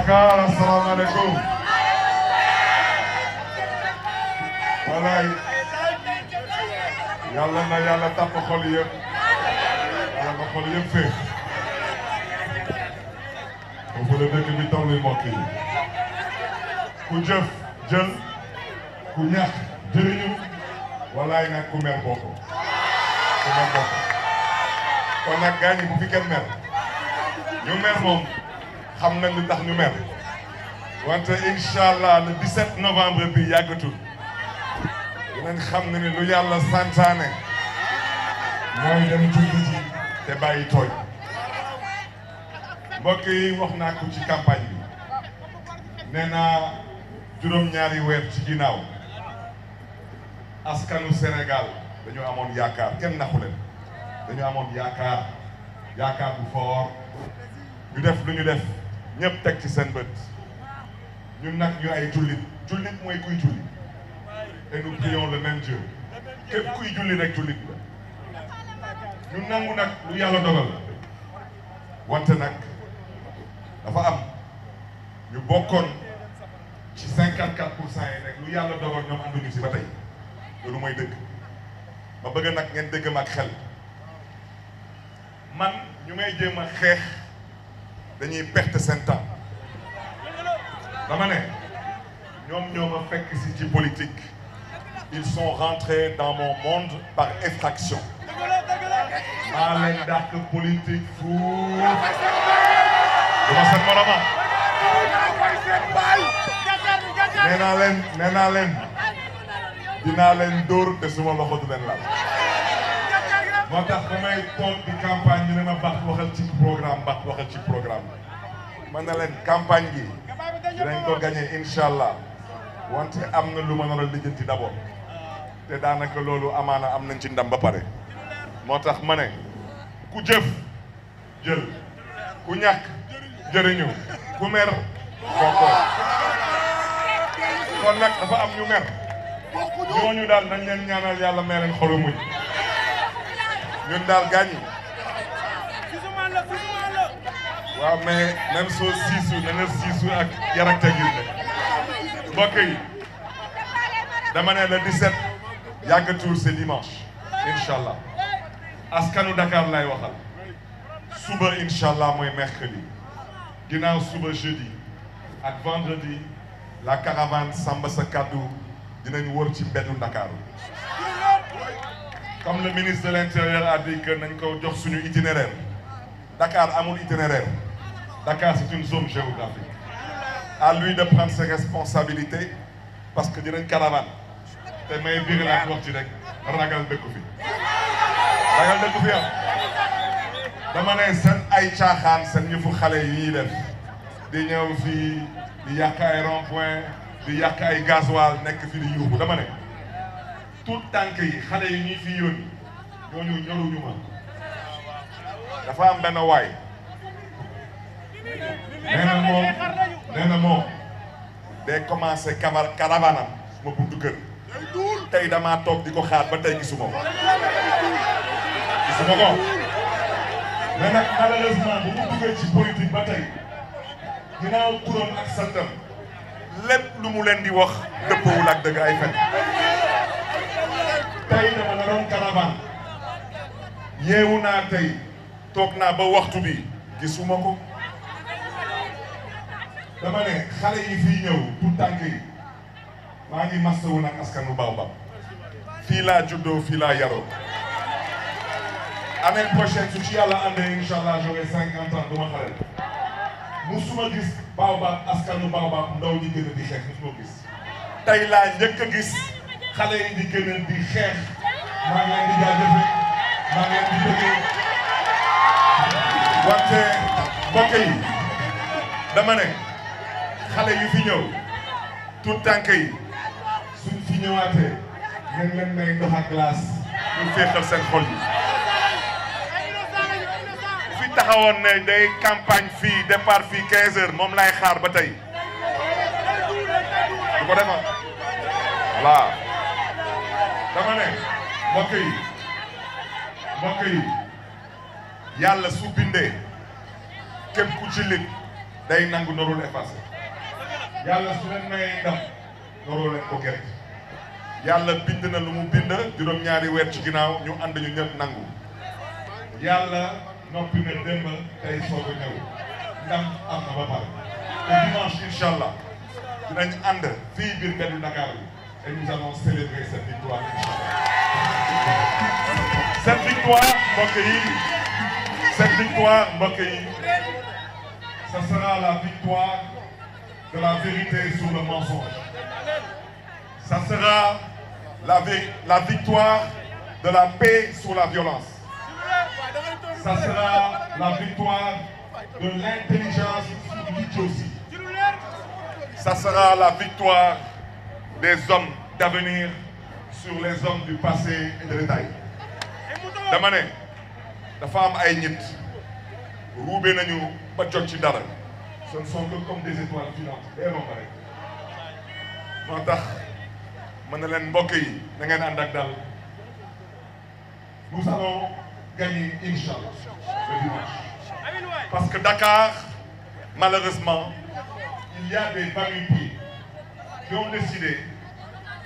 Dakar asalaamaaleykum. walaay yàlla na yàlla tàpp xol yëpp yàlla na xol yëpp féex foofu la dëkk bi toll mbokk yi ku jëf jël ku ñàkk jëriñu walaay nag ku mer bokk kon nag gaañ bu fi kenn mer ñu mer moom xam nañ lu tax ñu mer wante incha allah le 17 novembre bi yàggatul dinañ xam ne ni lu yàlla santaane mooy dem julli ji te bàyyi tooñ mbokk yi wax naa ko ci campagne bi nee naa juróom-ñaari weer ci ginnaaw askanu Sénégal dañu amoon yaakaar kenn naxu leen dañu amoon yaakaar bu fort ñu def lu ñu def ñëpp teg ci seen bët ñun nag ñu ay jullit mooy kuy julli et nous prions le même Dieu képp kuy julli rek jullit la ñu nangu nag lu yàlla dogal wante nag dafa am ñu bokkoon ci 54% yi rek lu yàlla dogal ñoom ànduñu si ba tey loolu mooy dëgg ma bëgg nag ngeen dégg ma ak xel man ñu may jéem a xeex dañuy perte seen temps dama ne ñoom ñoo ma fekk si ci politique ils sont rentrés dans mon monde par effraction maa leen dàq politique fuuf dama seen moroma nee naa leen dinaa leen dóor te suma loxo du leen laal moo tax damay toog di campagne ñu ne ma bax waxal ci programme man na leen campagne gi dinañ ko gagné incha allah wante am na lu ma nar a lijjanti d'abord te daanaka loolu amaana am nañ ci ndam ba pare moo tax ma ne ku jëf jël ku ñàkk jëriñu ku mer bokkoo kon nag dafa am ñu mer ñooñu daal nañ leen ñaanal yàlla may leen xolu muñ ñun daal gaañi waaw mais même soo siisu na nga siisu ak yar ak teggin ne mbokk yi dama ne le 17 yàggatul c'est dimanche incha allah askanu Dakar lay waxal suba incha allah mooy mercredi ginnaaw suba jeudi ak vendredi la caravane Sàmm Sa Kàddu dinañ wër ci mbeddu Dakar comme le ministre de l'Intérieur a dit que nañ ko jox suñu itinéraire Dakar amul itinéraire Dakar c'est une zone géographique à lui de prendre ses responsabilités parce que dinañ caravane te may biir laa wax ci rek ragal dëkku fi am dama ne seen ay caaxaan seen yëfu xale yi ñuy def di ñëw fii di yàq ay rond-point di yàq ay gasoil nekk fi di yuuxu dama ne tout tànk yi xale yi ñuy fi yónni ñooñu ñoruñu ma dafa am benn waay nee na moom day commencé caravane am suma buntu kër tey damaa toog di ko xaar ba tey gisuma ko mais nag malheureusement bu mu duggee ci politique ba tey ginnaaw turam ak santam lépp lu mu leen di wax dëppawul ak dëgg ay fen tey dama naroon caravane yeewu naa tey toog naa ba waxtu bi gisuma ko dama ne xale yi fii ñëw tout tànk yi maa ngi masawu nag askanu Baobab fii laa juddoo fii laa yaroo année prochaine su ci yàlla andee incha allah j'aurai 50 ans duma xale musuma gis Baobab askanu Baobab ndaw ñi gën a di xeex musuma gis tey laa njëkk a gis xale yi di gën a di xeex maa ngi leen di jaajëfe maa ngi leen di bëggee wante mbokk yi dama ne xale yu fi ñëw tout tànk yi suñ fi ñëwaatee ngeen leen may ndox ak glace ñu féexal seen xol yi fi taxawoon ne day campagne fii départ fii 15 heures moom lay xaar ba tey du ko defa voilà dama ne mbokk yi yàlla su bindee képp ku ci lit day nangu norul effacé yàlla su leen mayee ndam noroo leen ko gerte yàlla bind na lu mu bind juróom-ñaari weer ci ginnaaw ñu ànd ñu ñëpp nangu yàlla noppi na démb tey soog a ñëw ndam am na ba pare te dimanche incha allah dinañ ànd fii biir mbeddu Dakar bi et nous allons célébrer cette victoire incha allah cette victoire mbokk yi ça sera la victoire de la vérité sur le mensonge. Ça sera la victoire de la paix sur la violence. Ça sera la victoire de l'intelligence sur l'idiotie. Ça sera la victoire des hommes d'avenir sur les hommes du passé et de détail. dama ne dafa am ay nit ruube nañu ba jot ci dara. Ce ne sont que comme des étoiles filantes day romb rek moo tax mën na leen mbokk yi na ngeen ànd ak dal nous allons gagner Inch'Allah le dimanche parce que Dakar malheureusement il y a des banquiers qui ont décidé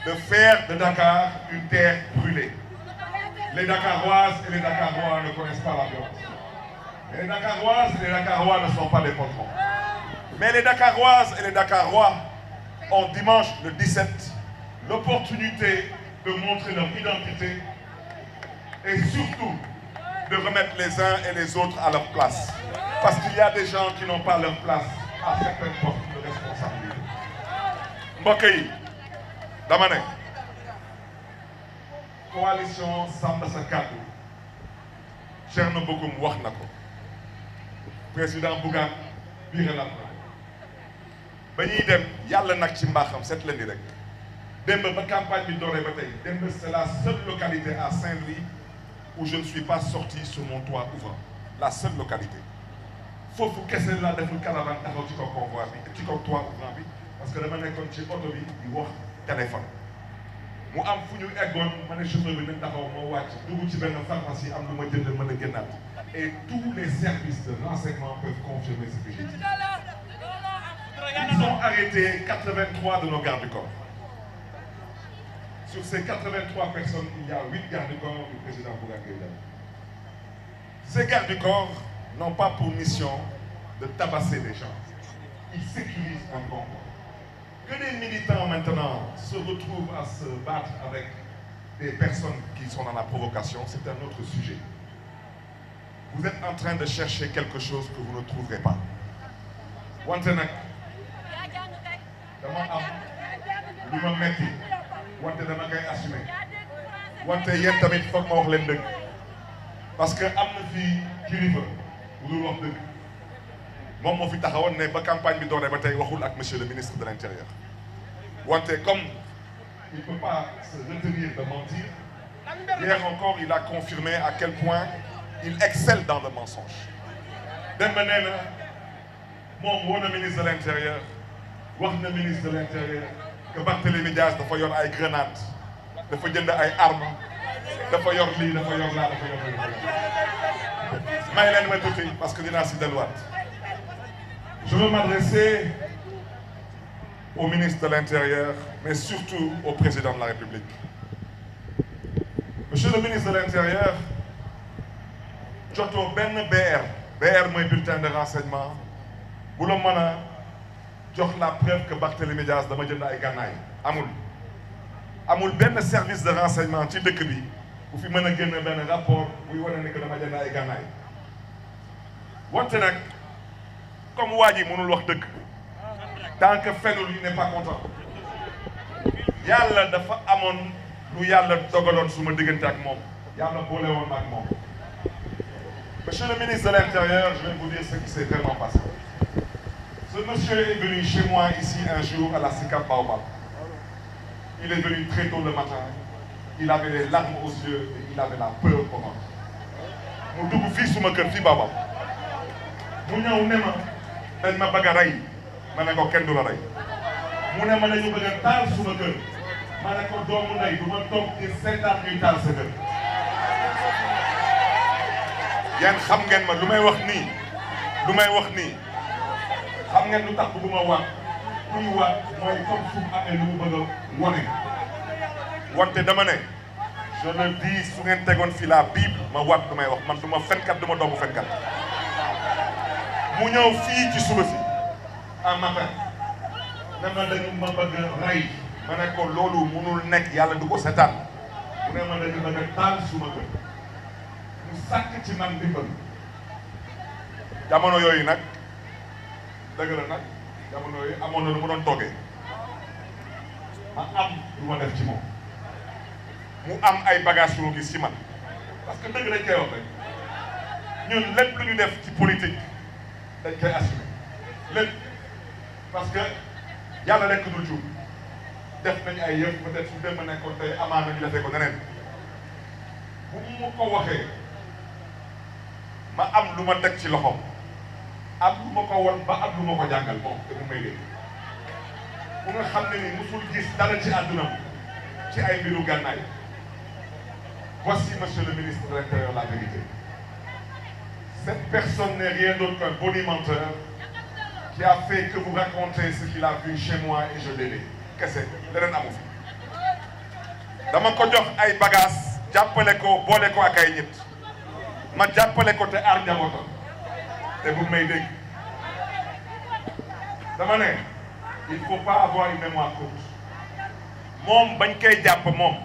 de faire de Dakar une terre brûlée. Les Dakaroises et les Dakarois ne connaissent pas la violence. Les Dakaroises et les Dakarois ne sont pas des patrons. Mais les Dakaroises et les Dakarois ont dimanche le 17 l'opportunité de montrer leur identité et surtout de remettre les uns et les autres à leur place. Parce qu'il y a des gens qui n'ont pas leur place à certaines postes de responsabilité. Mbokk yi dama ne coalition Sàmm Sa Kàddu Thierno Bocoum wax na ko président Bougane biiralaat na ba ñuy dem yàlla nag ci mbaaxam set la ni rek démb ba campagne bi dooree ba tey démb c'est la seule localité à Saint-Louis où je ne suis pas sorti sur mon toit ouvrant la seule localité foofu kese laa deful caravane taxaw ci kaw convoi bi ci kaw toit ouvrant bi parce que dama nekkoon ci oto bi di wax téléphone mu am fu ñu eggoon ma ne chauffeur bi nañ taxaw moo wàcc dugg ci benn pharmacie am lu ma jënd mën a génnaat et tous les services de renseignement peuvent confirmer ce que j'ai dit. Ils ont arrêté 83 de nos gardes du corps. Sur ces 83 personnes, il y a 8 gardes du corps du président Bougane Gueye Dany. Ces gardes du corps n'ont pas pour mission de tabasser les gens. Ils sécurisent un convoi. Que les militants maintenant se retrouvent à se battre avec des personnes qui sont dans la provocation, c'est un autre sujet. Vous êtes en train de chercher quelque chose que vous ne trouverez pas. Wante nag dama am lu ma metti wante dama koy assumer wante yéen tamit foog ma wax leen dëgg parce que am na fii kilifa bu dul wax dëgg moom moo fi taxawoon ne ba campagne bi dooree ba tey waxul ak monsieur le ministre de l'Intérieur wante comme il ne peut pas se retenir de mentir hier encore il a confirmé à quel point il excelle dans le mensonge dem ba nee na moom woo na ministre de l'Intérieur wax na ministre de l'Intérieur que Barthélémy Dias dafa yor ay grenades dafa jënd ay armes dafa yor lii dafa yor laa dafa yor lii may leen ma tuuti parce que dinaa si delluwaat. Je veux m'adresser au ministre de l'Intérieur mais surtout au président de la République. Monsieur le ministre de l'Intérieur jotoo benn BR mooy bulletin de renseignement bu la mën a jox la preuve que Barthélémy Dias dama jënd ay gànnaay amul benn service de renseignement ci dëkk bi bu fi mën a génn benn rapport buy wane ne que dama jënd ay gànnaay wante nag comme waa ji mënul wax dëgg tant que fenul il n'est pas content yàlla dafa amoon lu yàlla dogaloon suma diggante ak moom yàlla boole woon ma ak moom. Monsieur le ministre de l'Intérieur, je vais vous dire ce qui s'est vraiment passé. Ce monsieur est venu chez moi ici un jour à la SICAP Baobab. Il est venu très tôt le matin. Il avait les larmes aux yeux et il avait la peur au ventre. mu dugg fii suma kër fii Baobab. mu ñëw ne ma dañ ma bëgg a rey ma ne ko kenn du la rey. mu ne ma dañu bëgg a taal suma kër ma ne ko doomu ndey du ma toog ci seetaan ñuy taal sa kër. yéen xam ngeen ma lu may wax nii xam ngeen lu tax bëgguma waat kuy waat mooy comme su amee lu mu bëgg a wone wante dama ne je le dis su ngeen tegoon fii la Bible ma waat du may wax man du ma fenkat du ma doomu fenkat mu ñëw fii ci suba si en matin ne ma dañu ma bëgg a rey ma ne ko loolu mënul nekk yàlla du ko seetaan mu ne ma dañu bëgg a taal suma kër mu sàkk ci man ndimbal jamono yooyu nag dëgg la nag jamono yooyu amoon na lu mu doon toogee ma am lu ma def ci moom mu am ay bagages yu mu gis ci man parce que dëgg dañ koy wax rek ñun lépp lu ñu def ci politique dañ koy assumer lépp parce que yàlla rekk dul juum def nañ ay yëf peut-être su dem nekkoon tey amaan nañu defee ko neneen bu mu ko waxee ma am lu ma teg ci loxoom am lu ma ko won ba am lu ma ko jàngal moom te mu may dégg bu nga xam ne ni musul gis dara ci àdduna ci ay mbiru gànnaay voici monsieur le ministre de l'Intérieur la vérité cette personne n'est rien d'autre qu'un bonimenteur qui a fait que vous racontez ce qu'il a vu chez moi et je l'ai dit kese leneen amu fi dama ko jox ay bagages jàppale ko boole ko ak ay nit ma jàppale ko te aar njabootam te bu may dégg dama ne il faut pas avoir une mémoire courte moom bañ koy jàpp moom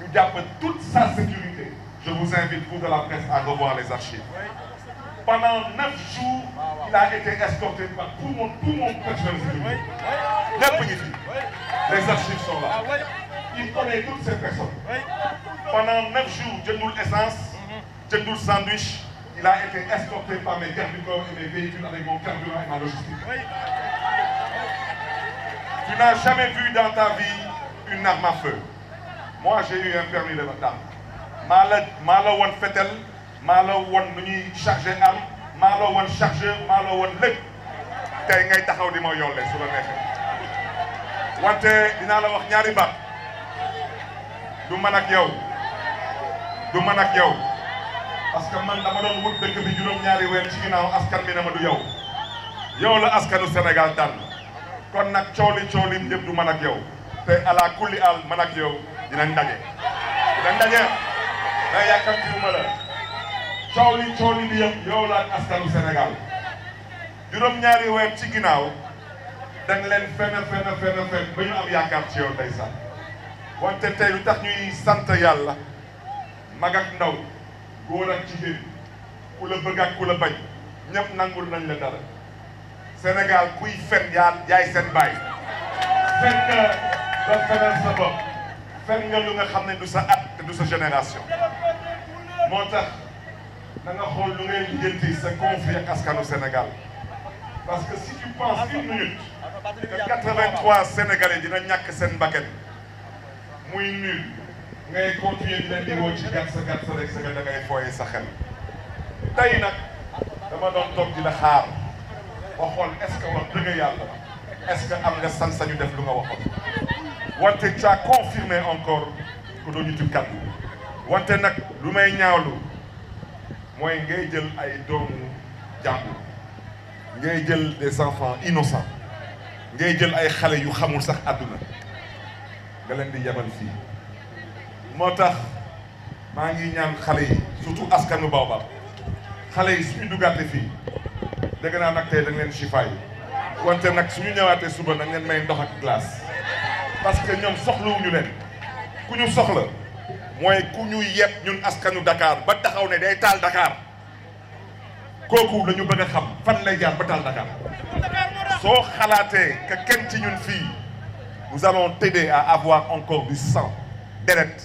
ñu jàpp toute sa sécurité je vous invite vous de la presse à revoir les archives pendant 9 jours il a été escorté par tout mon personnel de sécurité ñëpp ngi fi les archives sont là il connaît toutes ces personnes pendant 9 jours jëndul essence jëndul sandwich il a été escorté par mes gardes du corps et mes véhicules avec mon carburant et ma logistique. Tu n'as jamais vu dans ta vie une arme à feu. Moi, j'ai eu un permis de d'arme. maa la woon fetel maa la woon nu ñuy charger arme maa la woon chargeur maa la woon lépp tey ngay taxaw di ma yolle su la neexee wante dinaa la wax ñaari baat du man ak yow du man ak yow parce que man dama doon wut dëkk bi juróom-ñaari weer ci ginnaaw askan bi ne ma du yow yow la askanu Sénégal tànn kon nag cooli ñëpp du man ak yow te ala kulli al man ak yow dinañ daje mais yàkkamtiwuma la cooli bi yëpp yow la ak askanu Sénégal juróom-ñaari weer ci ginnaaw dañ leen fen ba ñu am yaakaar ci yow ndeysaan wante tey lu tax ñuy sant yàlla mag ak ndaw góor ak jigéen ku la bëgg ak ku la bañ ñëpp nangul nañ la dara Sénégal kuy fen yaay seen baay fen nga ba fenal sa bopp fen nga lu nga xam ne du sa at te du sa génération moo tax da nga xool lu ngay lijjanti sa conflit ak askanu Sénégal parce que si tu penses une minute que 83 Sénégalais dina ñàkk seen bakkan muy nul ngay continuer di leen di woo ci gàtt sa rek sa da ngay fooyee sa xel tey nag dama doon toog di la xaar ba xool est-ce que wax dëgg yàlla est-ce que am nga sañ-sañu def lu nga waxoon wante tu as confirmé encore que doo nitu kaddu wante nag lu may ñaawlu mooy ngay jël ay doomu jàmbur ngay jël des enfants innocents ngay jël ay xale yu xamul sax àdduna nga leen di yebal fii moo tax maa ngi ñaan xale yi surtout askanu Baobab xale yi suñu duggaate fii dégg naa nag tey da nga leen chifaay wante nag suñu ñëwaatee suba da ngeen may ndox ak glace parce que ñoom soxlawuñu leen ku ñu soxla mooy ku ñu yeb ñun askanu Dakar ba taxaw ne day taal Dakar kooku la ñu bëgg a xam fan lay jaar ba taal Dakar soo xalaatee que kenn ci ñun fii nous allons t'aider à avoir encore du sang deret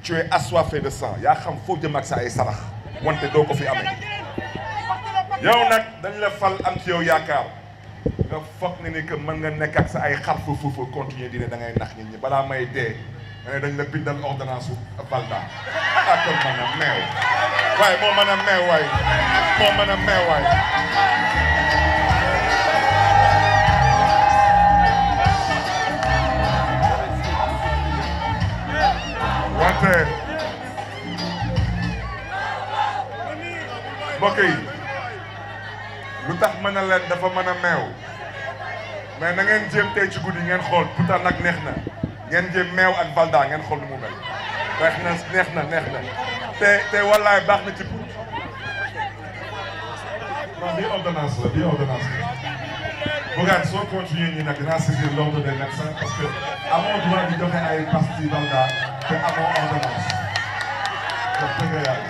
tu es assoiffé de sang yaa xam foo jëm ak sa ay sarax wante doo ko fi amee yow nag dañ la fal am ci yow yaakaar nga foog ne ni que mën nga nekk ak sa ay xarfu fuufu continuer di ne da ngay nax nit ñi balaa may dee nga ne dañ la bindal ordonnance su Valda ak kon mën a meew waaye moo mën a meew waay moo mën a meew waay wante mbokk yi lu tax ma dama ne leen dafa mën a meew mais na ngeen jéem tey ci guddi ngeen xool pourtant nag neex na ngeen jéem meew ak Valda ngeen xool nu mu mel neex na te wallaay baax na ci pour non bii ordonnance la Bougane soo continuer nii nag dinaa saisir l'ordre des médecins parce que amoo droit di joxe ay pastilles Valda te amoo ordonnance wax dëgg yàlla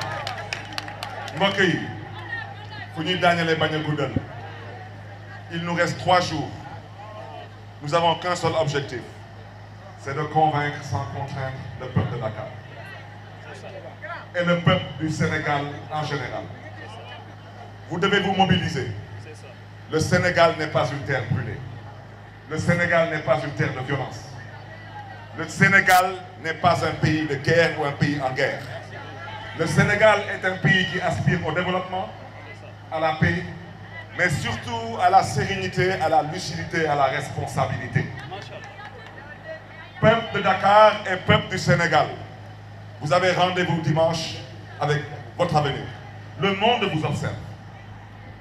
mbokk yi fu ñuy daanelee bañ a guddal il nous reste 3 jours nous avons qu'un seul objectif c'est de convaincre sans contraindre le peuple de Dakar et le peuple du Sénégal en général. Vous devez vous mobiliser. Le Sénégal n'est pas une terre brûlée. Le Sénégal n'est pas une terre de violence. Le Sénégal n'est pas un pays de guerre ou un pays en guerre. Le Sénégal est un pays qui aspire au développement, à la paix, mais surtout à la sérénité, à la lucidité, à la responsabilité. Peuple de Dakar et peuple du Sénégal, vous avez rendez-vous dimanche avec votre avenir. Le monde vous observe.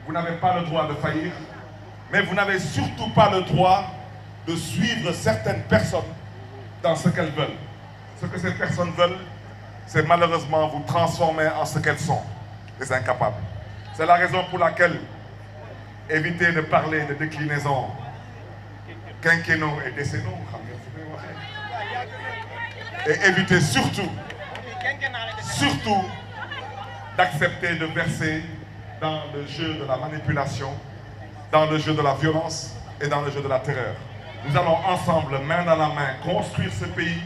Vous n'avez pas le droit de faillir, mais vous n'avez surtout pas le droit de suivre certaines personnes dans ce qu'elles veulent. Ce que ces personnes veulent, c'est malheureusement vous transformer en ce qu'elles sont, les incapables. C'est la raison pour laquelle évitez de parler de déclinaison quinquennaux et décennaux, et évitez surtout d'accepter de verser dans le jeu de la manipulation, dans le jeu de la violence et dans le jeu de la terreur. Nous allons ensemble, main dans la main, construire ce pays,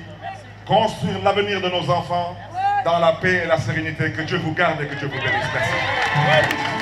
construire l'avenir de nos enfants dans la paix et la sérénité. Que Dieu vous garde et que Dieu vous bénisse. Merci.